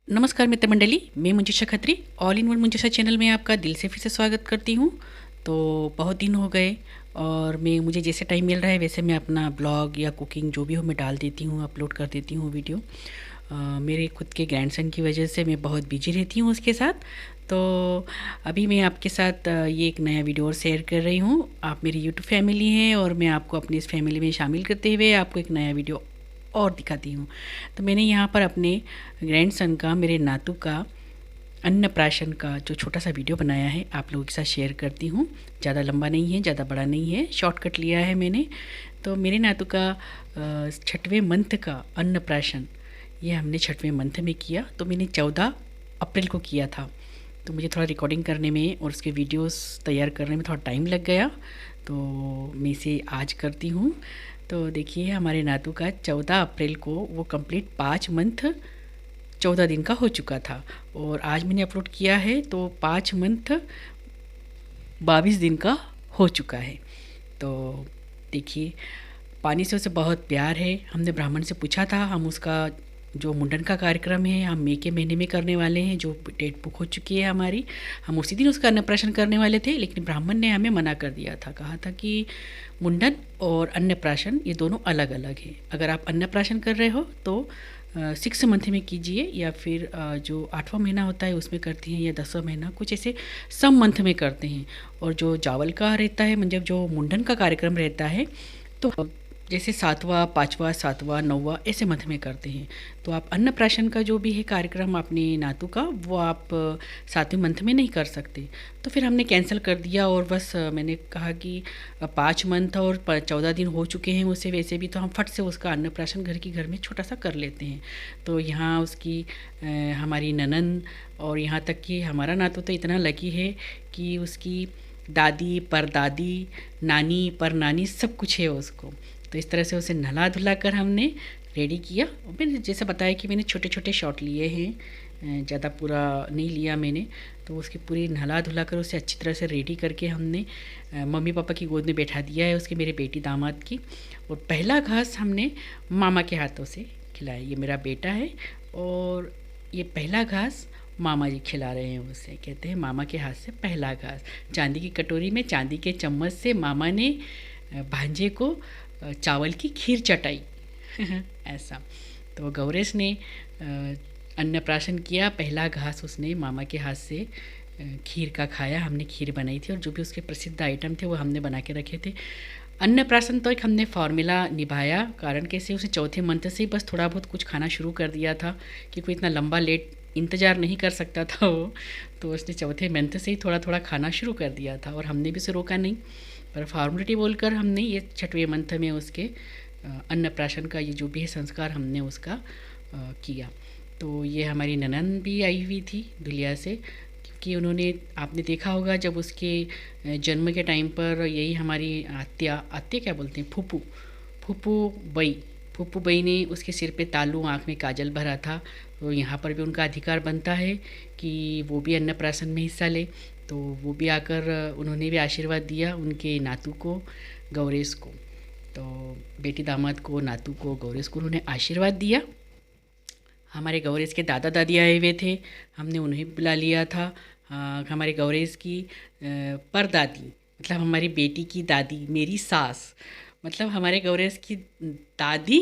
नमस्कार मित्र मंडली, मैं Manjusha Khatri all in one Manjusha channel में आपका दिल से फिर से स्वागत करती हूँ। तो बहुत दिन हो गए और मुझे जैसे टाइम मिल रहा है वैसे मैं अपना ब्लॉग या कुकिंग जो भी हो मैं डाल देती हूँ, अपलोड कर देती हूँ वीडियो। मेरे खुद के ग्रैंडसन की वजह से मैं बहुत बिजी रहती हूँ उसके साथ। तो अभी मैं आपके साथ ये एक नया वीडियो और शेयर कर रही हूँ। आप मेरी यूट्यूब फैमिली हैं और मैं आपको अपनी इस फैमिली में शामिल करते हुए आपको एक नया वीडियो और दिखाती हूँ। तो मैंने यहाँ पर अपने ग्रैंडसन का, मेरे नातू का अन्नप्राशन का जो छोटा सा वीडियो बनाया है आप लोगों के साथ शेयर करती हूँ। ज़्यादा लंबा नहीं है, ज़्यादा बड़ा नहीं है, शॉर्टकट लिया है मैंने। तो मेरे नातू का 6वें मंथ का अन्नप्राशन ये हमने 6वें मंथ में किया। तो मैंने 14 अप्रैल को किया था। तो मुझे थोड़ा रिकॉर्डिंग करने में और उसके वीडियोस तैयार करने में थोड़ा टाइम लग गया, तो मैं इसे आज करती हूँ। तो देखिए हमारे नातू का 14 अप्रैल को वो कंप्लीट 5 मंथ 14 दिन का हो चुका था और आज मैंने अपलोड किया है तो 5 मंथ 22 दिन का हो चुका है। तो देखिए पानी से उसे बहुत प्यार है। हमने ब्राह्मण से पूछा था, हम उसका जो मुंडन का कार्यक्रम है हम मई के महीने में करने वाले हैं, जो डेट बुक हो चुकी है हमारी। हम उसी दिन उसका अन्नप्राशन करने वाले थे, लेकिन ब्राह्मण ने हमें मना कर दिया था, कहा था कि मुंडन और अन्नप्राशन ये दोनों अलग अलग हैं। अगर आप अन्नप्राशन कर रहे हो तो 6 मंथ में कीजिए, या फिर जो 8वां महीना होता है उसमें करती हैं, या 10वां महीना, कुछ ऐसे सम मंथ में करते हैं। और जो जावल का रहता है, मतलब जो मुंडन का कार्यक्रम रहता है, तो जैसे 7वां 5वां 7वां 9वां ऐसे मंथ में करते हैं। तो आप अन्नप्राशन का जो भी है कार्यक्रम अपने नातू का, वो आप 7वें मंथ में नहीं कर सकते। तो फिर हमने कैंसिल कर दिया और बस मैंने कहा कि 5 मंथ और 14 दिन हो चुके हैं उसे, वैसे भी तो हम फट से उसका अन्नप्राशन घर में छोटा सा कर लेते हैं। तो यहाँ उसकी हमारी ननंद और यहाँ तक कि हमारा नातू तो इतना लकी है कि उसकी दादी परदादी नानी परनानी सब कुछ है उसको। तो इस तरह से उसे नहला धुला कर हमने रेडी किया। मैंने जैसे बताया कि मैंने छोटे छोटे शॉट लिए हैं, ज़्यादा पूरा नहीं लिया मैंने। तो उसकी पूरी नहला धुला कर उसे अच्छी तरह से रेडी करके हमने मम्मी पापा की गोद में बैठा दिया है, उसके मेरे बेटी दामाद की। और पहला घास हमने मामा के हाथों से खिलाया। ये मेरा बेटा है और ये पहला घास मामा जी खिला रहे हैं उसे, कहते हैं मामा के हाथ से पहला घास। चांदी की कटोरी में चांदी के चम्मच से मामा ने भांजे को चावल की खीर चटाई ऐसा। तो गौरेश ने अन्नप्राशन किया, पहला घास उसने मामा के हाथ से खीर का खाया। हमने खीर बनाई थी और जो भी उसके प्रसिद्ध आइटम थे वो हमने बना के रखे थे। अन्नप्राशन तो एक हमने फार्मूला निभाया, कारण कैसे उसे 4थे मंथ से ही बस थोड़ा बहुत कुछ खाना शुरू कर दिया था, कि कोई इतना लंबा लेट इंतज़ार नहीं कर सकता था वो। तो उसने 4थे मंथ से ही थोड़ा थोड़ा खाना शुरू कर दिया था और हमने भी उसे रोका नहीं। पर फॉर्मेलिटी बोलकर हमने ये 6वें मंथ में उसके अन्नप्राशन का ये जो भी है संस्कार हमने उसका किया। तो ये हमारी ननंद भी आई हुई थी दुलिया से, क्योंकि उन्होंने, आपने देखा होगा जब उसके जन्म के टाइम पर यही हमारी आत्या आत्या क्या बोलते हैं, फूफू फूफू बई ने उसके सिर पे तालू, आँख में काजल भरा था। तो यहाँ पर भी उनका अधिकार बनता है कि वो भी अन्नप्राशन में हिस्सा ले। तो वो भी आकर उन्होंने भी आशीर्वाद दिया उनके नातू को, गौरेश को। तो बेटी दामाद को, नातू को, गौरेश को उन्होंने आशीर्वाद दिया। हमारे गौरेश के दादा दादी आए हुए थे, हमने उन्हें बुला लिया था। हमारे गौरेश की परदादी, मतलब हमारी बेटी की दादी, मेरी सास, मतलब हमारे गौरेश की दादी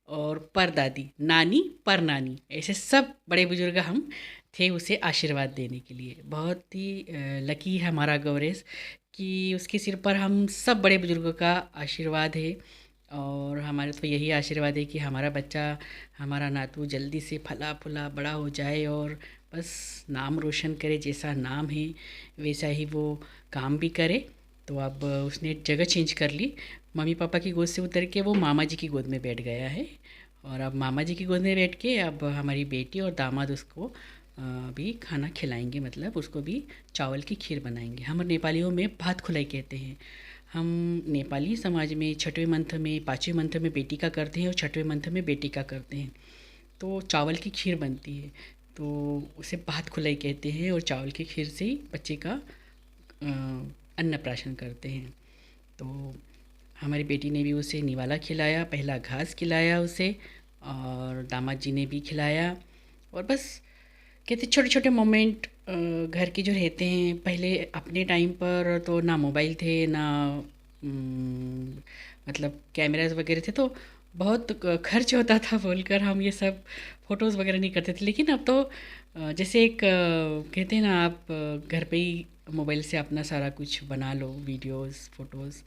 और परदादी, नानी परनानी, ऐसे सब बड़े बुजुर्ग हम थे उसे आशीर्वाद देने के लिए। बहुत ही लकी है हमारा गौरेश कि उसके सिर पर हम सब बड़े बुजुर्गों का आशीर्वाद है। और हमारे तो यही आशीर्वाद है कि हमारा बच्चा, हमारा नातू जल्दी से फला फूला बड़ा हो जाए और बस नाम रोशन करे, जैसा नाम है वैसा ही वो काम भी करे। तो अब उसने जगह चेंज कर ली, मम्मी पापा की गोद से उतर के वो मामा जी की गोद में बैठ गया है। और अब मामा जी की गोद में बैठ के अब हमारी बेटी और दामाद उसको भी खाना खिलाएंगे, मतलब उसको भी चावल की खीर बनाएंगे। हम नेपालियों में भात खुलाई कहते हैं। हम नेपाली समाज में 6वें मंथ में, 5वें मंथ में बेटी का करते हैं और 6वें मंथ में बेटी का करते हैं। तो चावल की खीर बनती है, तो उसे भात खुलाई कहते हैं और चावल की खीर से ही बच्चे का अन्नप्राशन करते हैं। तो हमारी बेटी ने भी उसे निवाला खिलाया, पहला घास खिलाया उसे, और दामाद जी ने भी खिलाया। और बस कहते छोटे छोटे मोमेंट घर के जो रहते हैं। पहले अपने टाइम पर तो ना मोबाइल थे ना उम, मतलब कैमराज वगैरह थे, तो बहुत खर्च होता था बोलकर हम ये सब फ़ोटोज़ वगैरह नहीं करते थे। लेकिन अब तो जैसे एक कहते हैं ना, आप घर पे ही मोबाइल से अपना सारा कुछ बना लो, वीडियोस फ़ोटोज़,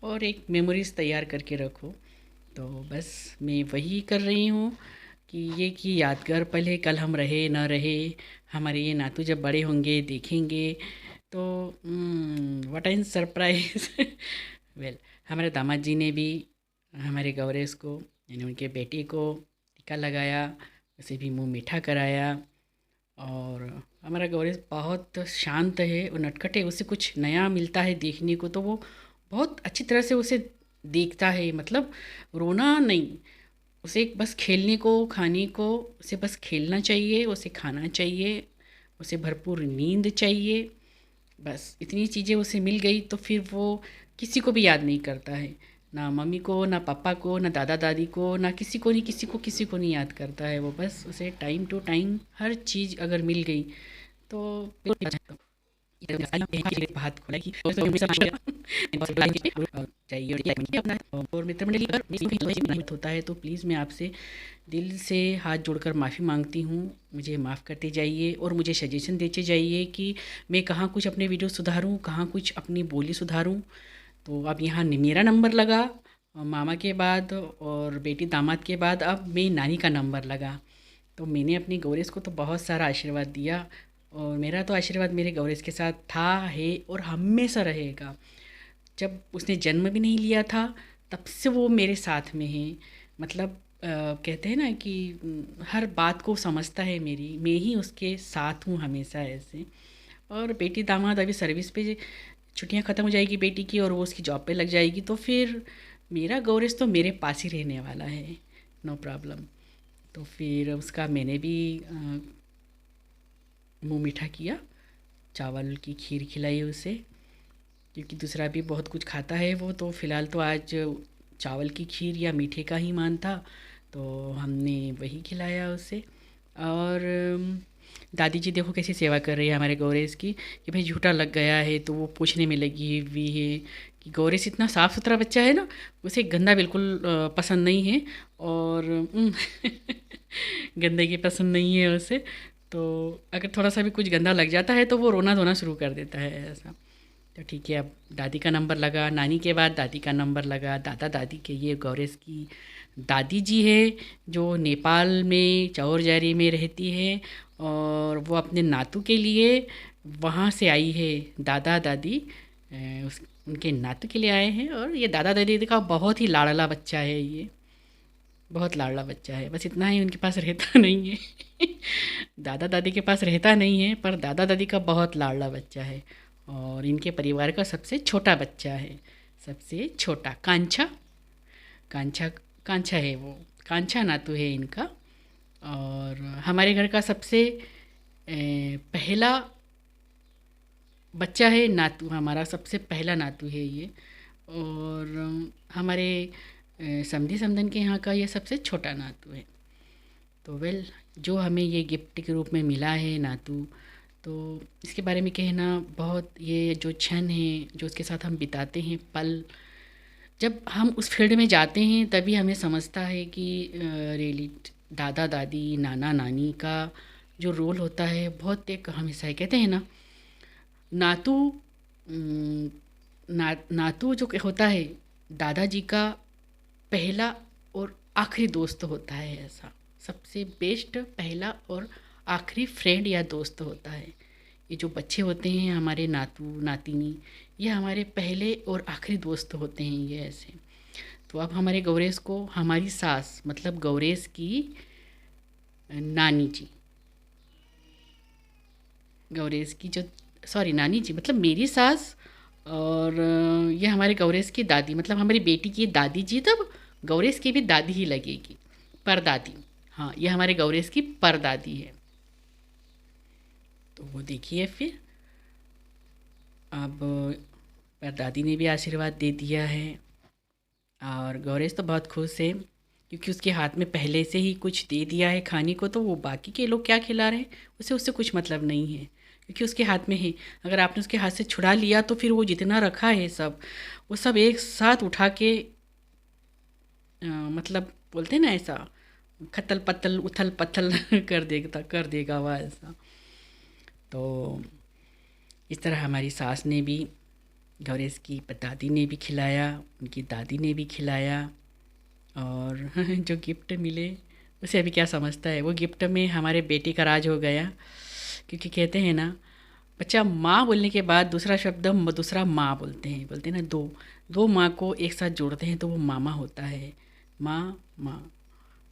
और एक मेमोरीज़ तैयार करके रखो। तो बस मैं वही कर रही हूँ कि ये कि यादगार पल है, कल हम रहे ना रहे, हमारे ये नातू जब बड़े होंगे देखेंगे तो व्हाट एन सरप्राइज। वेल, हमारे दामाद जी ने भी हमारे गौरेस को, यानी उनके बेटे को टीका लगाया, उसे भी मुंह मीठा कराया। और हमारा गौरेस बहुत शांत है और नटखट है। उसे कुछ नया मिलता है देखने को तो वो बहुत अच्छी तरह से उसे देखता है। मतलब रोना नहीं, उसे बस खेलने को, खाने को, उसे बस खेलना चाहिए, उसे खाना चाहिए, उसे भरपूर नींद चाहिए। बस इतनी चीज़ें उसे मिल गई तो फिर वो किसी को भी याद नहीं करता है, ना मम्मी को, ना पापा को, ना दादा दादी को, ना किसी को नहीं, किसी को नहीं याद करता है। वो बस उसे टाइम टू टाइम हर चीज़ अगर मिल गई तो हाथ खोला कि चाहिए अपना। और मित्र मंडली पर होता है तो प्लीज़ मैं आपसे दिल से हाथ जोड़कर माफ़ी मांगती हूँ। मुझे माफ़ करते जाइए और मुझे सजेशन देते जाइए कि मैं कहाँ कुछ अपने वीडियो सुधारूँ, कहाँ कुछ अपनी बोली सुधारूँ। तो अब यहाँ मेरा नंबर लगा मामा के बाद, और बेटी दामाद के बाद अब मैं नानी का नंबर लगा। तो मैंने अपनी गौरेस को तो बहुत सारा आशीर्वाद दिया, और मेरा तो आशीर्वाद मेरे गौरेस के साथ था, है और हमेशा रहेगा। जब उसने जन्म भी नहीं लिया था तब से वो मेरे साथ में है। मतलब कहते हैं ना कि हर बात को समझता है मेरी, मैं ही उसके साथ हूँ हमेशा ऐसे। और बेटी दामाद अभी सर्विस पे, छुट्टियां ख़त्म हो जाएगी बेटी की और वो उसकी जॉब पे लग जाएगी, तो फिर मेरा गौरेस तो मेरे पास ही रहने वाला है, नो प्रॉब्लम। तो फिर उसका मैंने भी मुंह मीठा किया, चावल की खीर खिलाई उसे, क्योंकि दूसरा भी बहुत कुछ खाता है वो। तो फ़िलहाल तो आज चावल की खीर या मीठे का ही मान था, तो हमने वही खिलाया उसे। और दादी जी देखो कैसी सेवा कर रही है हमारे गौरेस की, कि भाई झूठा लग गया है तो वो पूछने में लगी हुई है कि गौरेस इतना साफ़ सुथरा बच्चा है ना, उसे गंदा बिल्कुल पसंद नहीं है। और गंदगी पसंद नहीं है उसे। तो अगर थोड़ा सा भी कुछ गंदा लग जाता है तो वो रोना धोना शुरू कर देता है ऐसा। तो ठीक है, अब दादी का नंबर लगा, नानी के बाद दादी का नंबर लगा। दादा दादी के ये गौरेस की दादी जी है जो नेपाल में चौरजारी में रहती है, और वो अपने नातू के लिए वहाँ से आई है। दादा दादी उस उनके नातू के लिए आए हैं, और ये दादा दादी का बहुत ही लाड़ला बच्चा है ये, बहुत लाड़ला बच्चा है। बस इतना ही उनके पास रहता नहीं है। दादा दादी के पास रहता नहीं है, पर दादा दादी का बहुत लाड़ला बच्चा है, और इनके परिवार का सबसे छोटा बच्चा है, सबसे छोटा कांछा। कांछा कांछा है वो, कांछा नातू है इनका। और हमारे घर का सबसे पहला बच्चा है नातू, हमारा सबसे पहला नातू है ये। और हमारे समधी समधन के यहाँ का ये सबसे छोटा नातू है। तो वेल, जो हमें ये गिफ्ट के रूप में मिला है नातू, तो इसके बारे में कहना बहुत, ये जो क्षण है जो उसके साथ हम बिताते हैं पल, जब हम उस फील्ड में जाते हैं तभी हमें समझता है कि रियली दादा दादी नाना नानी का जो रोल होता है बहुत एक हमेशा है। कहते हैं ना, नातू नातू जो होता है दादाजी का पहला और आखिरी दोस्त होता है। ऐसा सबसे बेस्ट पहला और आखिरी फ्रेंड या दोस्त होता है। ये जो बच्चे होते हैं हमारे नातू नातिनी, ये हमारे पहले और आखिरी दोस्त होते हैं ये ऐसे। तो अब हमारे गौरेस को हमारी सास, मतलब गौरेस की नानी जी, गौरेस की जो, सॉरी नानी जी मतलब मेरी सास, और ये हमारे गौरेस की दादी, मतलब हमारी बेटी की दादी जी, तब गौरेस की भी दादी ही लगेगी, परदादी। हाँ, ये हमारे गौरेस की परदादी है। तो वो देखिए फिर अब परदादी ने भी आशीर्वाद दे दिया है, और गौरेस तो बहुत खुश है क्योंकि उसके हाथ में पहले से ही कुछ दे दिया है खाने को, तो वो बाकी के लोग क्या खिला रहे हैं उसे उससे कुछ मतलब नहीं है, क्योंकि उसके हाथ में है। अगर आपने उसके हाथ से छुड़ा लिया तो फिर वो जितना रखा है सब, वो सब एक साथ उठा के मतलब बोलते हैं ना ऐसा, खतल पतल उथल पथल कर देगा वह ऐसा। तो इस तरह हमारी सास ने भी, गौरेश की दादी ने भी खिलाया, उनकी दादी ने भी खिलाया। और जो गिफ्ट मिले उसे अभी क्या समझता है, वो गिफ्ट में हमारे बेटे का राज हो गया। क्योंकि कहते हैं ना, बच्चा माँ बोलने के बाद दूसरा शब्द हम दूसरा माँ बोलते हैं ना, दो दो माँ को एक साथ जोड़ते हैं तो वो मामा होता है। माँ माँ,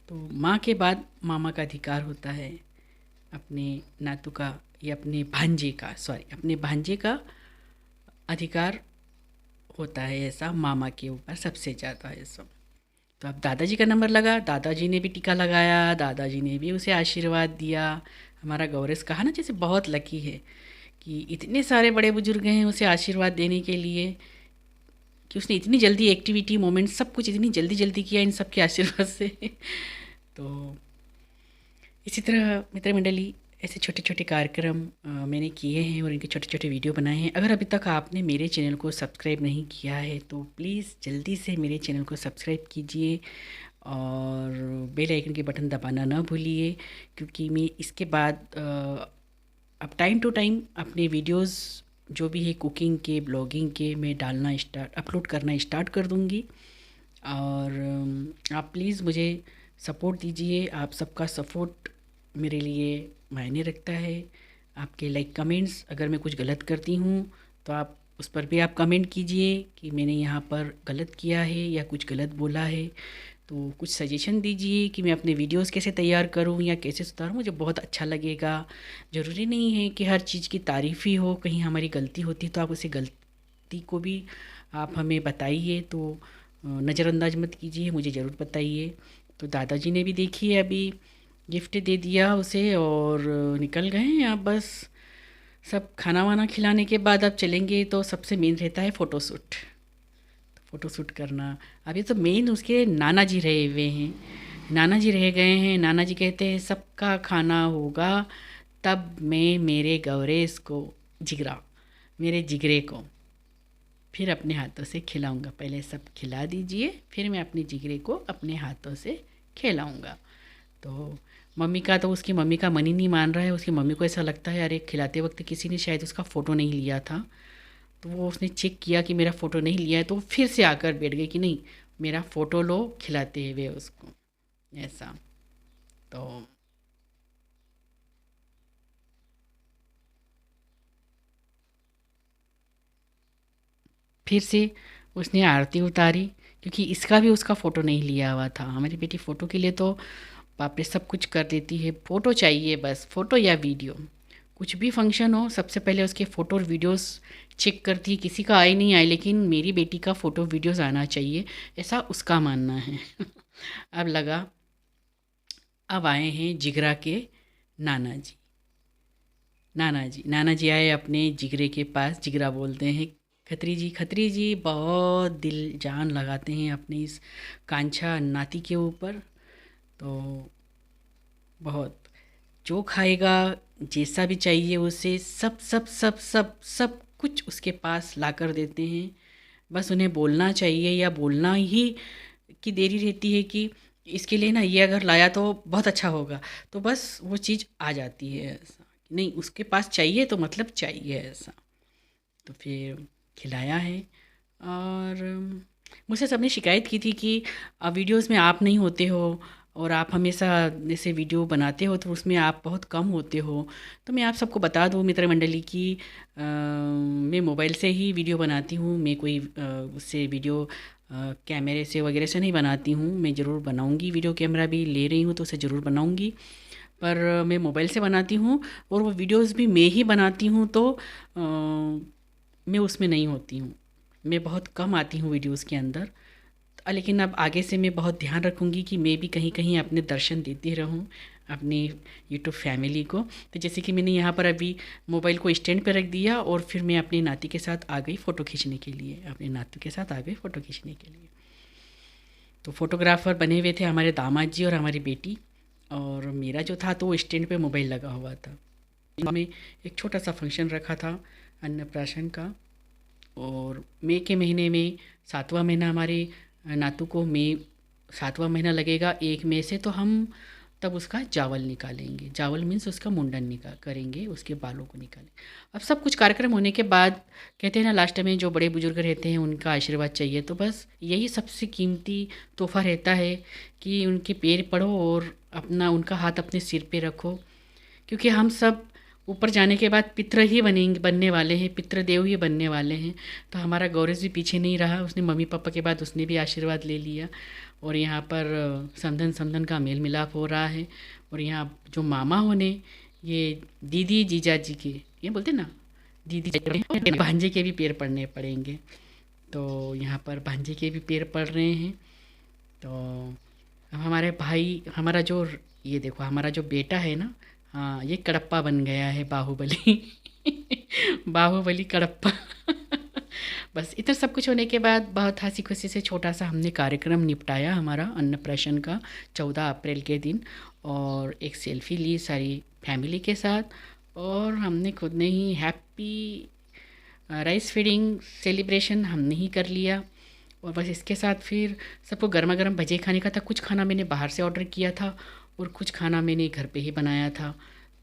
तो माँ के बाद मामा का अधिकार होता है अपने नातू का, या अपने भांजे का, सॉरी अपने भांजे का अधिकार होता है ऐसा मामा के ऊपर सबसे ज़्यादा है सब। तो अब दादाजी का नंबर लगा, दादाजी ने भी टीका लगाया, दादाजी ने भी उसे आशीर्वाद दिया। हमारा गौरेश कहा ना जैसे बहुत लकी है कि इतने सारे बड़े बुजुर्ग हैं उसे आशीर्वाद देने के लिए, कि उसने इतनी जल्दी एक्टिविटी मोमेंट सब कुछ इतनी जल्दी जल्दी किया इन सब के आशीर्वाद से। तो इसी तरह मित्र मंडली ऐसे छोटे छोटे कार्यक्रम मैंने किए हैं और इनके छोटे छोटे वीडियो बनाए हैं। अगर अभी तक आपने मेरे चैनल को सब्सक्राइब नहीं किया है तो प्लीज़ जल्दी से मेरे चैनल को सब्सक्राइब कीजिए और बेल आइकन के बटन दबाना ना भूलिए, क्योंकि मैं इसके बाद अब टाइम टू टाइम अपने वीडियोस जो भी है कुकिंग के, ब्लॉगिंग के, मैं अपलोड करना स्टार्ट कर दूँगी। और आप प्लीज़ मुझे सपोर्ट दीजिए, आप सबका सपोर्ट मेरे लिए मायने रखता है। आपके लाइक कमेंट्स, अगर मैं कुछ गलत करती हूँ तो आप उस पर भी आप कमेंट कीजिए कि मैंने यहाँ पर गलत किया है या कुछ गलत बोला है, तो कुछ सजेशन दीजिए कि मैं अपने वीडियोस कैसे तैयार करूँ या कैसे सुधारूँ, मुझे बहुत अच्छा लगेगा। ज़रूरी नहीं है कि हर चीज़ की तारीफ़ ही हो, कहीं हमारी गलती होती है तो आप उसे गलती को भी आप हमें बताइए, तो नज़रअंदाज मत कीजिए, मुझे ज़रूर बताइए। तो दादाजी ने भी देखिए अभी गिफ्ट दे दिया उसे और निकल गए हैं। अब बस सब खाना वाना खिलाने के बाद अब चलेंगे, तो सबसे मेन रहता है फ़ोटोशूट। फ़ोटोशूट करना, अभी तो मेन उसके नाना जी रहे हुए हैं, नाना जी रह गए हैं। नाना जी कहते हैं सबका खाना होगा तब मैं मेरे गौरेश को, जिगरा, मेरे जिगरे को फिर अपने हाथों से खिलाऊंगा। पहले सब खिला दीजिए फिर मैं अपने जिगरे को अपने हाथों से खिलाऊंगा। तो मम्मी का, तो उसकी मम्मी का मन ही नहीं मान रहा है। उसकी मम्मी को ऐसा लगता है अरे खिलाते वक्त किसी ने शायद उसका फ़ोटो नहीं लिया था, तो वो उसने चेक किया कि मेरा फ़ोटो नहीं लिया है, तो फिर से आकर बैठ गई कि नहीं मेरा फ़ोटो लो, खिलाते हुए उसको ऐसा। तो फिर से उसने आरती उतारी, क्योंकि इसका भी उसका फ़ोटो नहीं लिया हुआ था। हमारी बेटी फ़ोटो के लिए तो बाप रे सब कुछ कर देती है, फ़ोटो चाहिए बस, फ़ोटो या वीडियो, कुछ भी फंक्शन हो सबसे पहले उसके फ़ोटो और वीडियोस चेक करती है। किसी का आए नहीं आए लेकिन मेरी बेटी का फ़ोटो वीडियोस आना चाहिए, ऐसा उसका मानना है। अब लगा, अब आए हैं जिगरा के नाना जी। नाना जी आए अपने जिगरे के पास। जिगरा बोलते हैं खत्री जी बहुत दिल जान लगाते हैं अपने इस कांछा नाती के ऊपर। तो बहुत, जो खाएगा जैसा भी चाहिए उसे सब सब सब सब सब कुछ उसके पास ला कर देते हैं। बस उन्हें बोलना चाहिए या बोलना ही की देरी रहती है कि इसके लिए ना ये अगर लाया तो बहुत अच्छा होगा, तो बस वो चीज़ आ जाती है ऐसा। नहीं उसके पास चाहिए तो मतलब चाहिए ऐसा। तो फिर खिलाया है। और मुझसे सबने शिकायत की थी कि वीडियोस में आप नहीं होते हो और आप हमेशा जैसे वीडियो बनाते हो तो उसमें आप बहुत कम होते हो। तो मैं आप सबको बता दूँ मित्र मंडली की मैं मोबाइल से ही वीडियो बनाती हूँ। मैं कोई उससे वीडियो कैमरे से वगैरह से नहीं बनाती हूँ। मैं ज़रूर बनाऊँगी, वीडियो कैमरा भी ले रही हूँ तो उसे ज़रूर बनाऊँगी, पर मैं मोबाइल से बनाती हूँ और वो वीडियोस भी मैं ही बनाती हूँ। तो मैं उसमें नहीं होती हूँ, मैं बहुत कम आती हूँ वीडियोस के अंदर। लेकिन अब आगे से मैं बहुत ध्यान रखूँगी कि मैं भी कहीं कहीं अपने दर्शन देती रहूँ अपने यूट्यूब फैमिली को। तो जैसे कि मैंने यहाँ पर अभी मोबाइल को स्टैंड पर रख दिया और फिर मैं अपने नाती के साथ आ गई फ़ोटो खींचने के लिए, अपने नातू के साथ आ गई फ़ोटो खींचने के लिए। तो फ़ोटोग्राफ़र बने हुए थे हमारे दामाद जी और हमारी बेटी, और मेरा जो था तो वो स्टैंड पे मोबाइल लगा हुआ था। में एक छोटा सा फंक्शन रखा था अन्नप्राशन का, और मई के महीने में 7वां महीना हमारे नातू को मई 7वां महीना लगेगा 1 मई से, तो हम तब उसका जावल निकालेंगे। जावल मीन्स उसका मुंडन निकाल करेंगे, उसके बालों को निकालेंगे। अब सब कुछ कार्यक्रम होने के बाद कहते हैं ना, लास्ट में जो बड़े बुजुर्ग रहते हैं उनका आशीर्वाद चाहिए, तो बस यही सबसे कीमती तोहफ़ा रहता है कि उनके पैर पड़ो और अपना उनका हाथ अपने सिर पे रखो, क्योंकि हम सब ऊपर जाने के बाद पितृ ही बनने वाले हैं, पितृदेव ही बनने वाले हैं। तो हमारा गौरव भी पीछे नहीं रहा, उसने मम्मी पापा के बाद उसने भी आशीर्वाद ले लिया। और यहाँ पर समधन समधन का मेल मिलाप हो रहा है। और यहाँ जो मामा होने, ये दीदी जीजा जी के, ये बोलते ना दीदी भांजे के भी पैर पड़ने पड़ेंगे। तो यहाँ पर भांजे के भी पैर पड़ रहे हैं। तो अब हमारे भाई, हमारा जो, ये देखो हमारा जो बेटा है ना, हाँ ये कड़प्पा बन गया है, बाहुबली बाहुबली कड़प्पा बस इतना सब कुछ होने के बाद बहुत हंसी खुशी से छोटा सा हमने कार्यक्रम निपटाया हमारा अन्नप्राशन का 14 अप्रैल के दिन। और एक सेल्फी ली सारी फैमिली के साथ, और हमने खुद ने ही हैप्पी राइस फीडिंग सेलिब्रेशन हमने ही कर लिया। और बस इसके साथ फिर सबको गर्मा गर्म भजे खाने का था। कुछ खाना मैंने बाहर से ऑर्डर किया था और कुछ खाना मैंने घर पे ही बनाया था।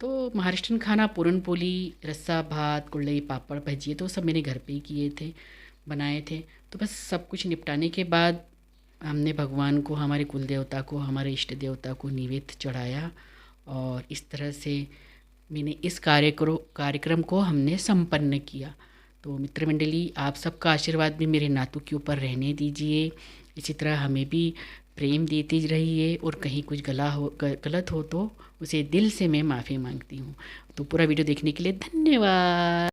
तो महाराष्ट्रन खाना पूरन पोली, रस्सा भात, कुल्हड़ी, पापड़, भजिए तो सब मैंने घर पे ही किए थे, बनाए थे। तो बस सब कुछ निपटाने के बाद हमने भगवान को, हमारे कुल देवता को, हमारे इष्ट देवता को निवेद्य चढ़ाया, और इस तरह से मैंने इस कार्यक्रम को हमने संपन्न किया। तो मित्र मंडली, आप सबका आशीर्वाद भी मेरे नातू के ऊपर रहने दीजिए। इसी तरह हमें भी प्रेम देते रहिए, और कहीं कुछ गलत हो तो उसे दिल से मैं माफ़ी मांगती हूँ। तो पूरा वीडियो देखने के लिए धन्यवाद।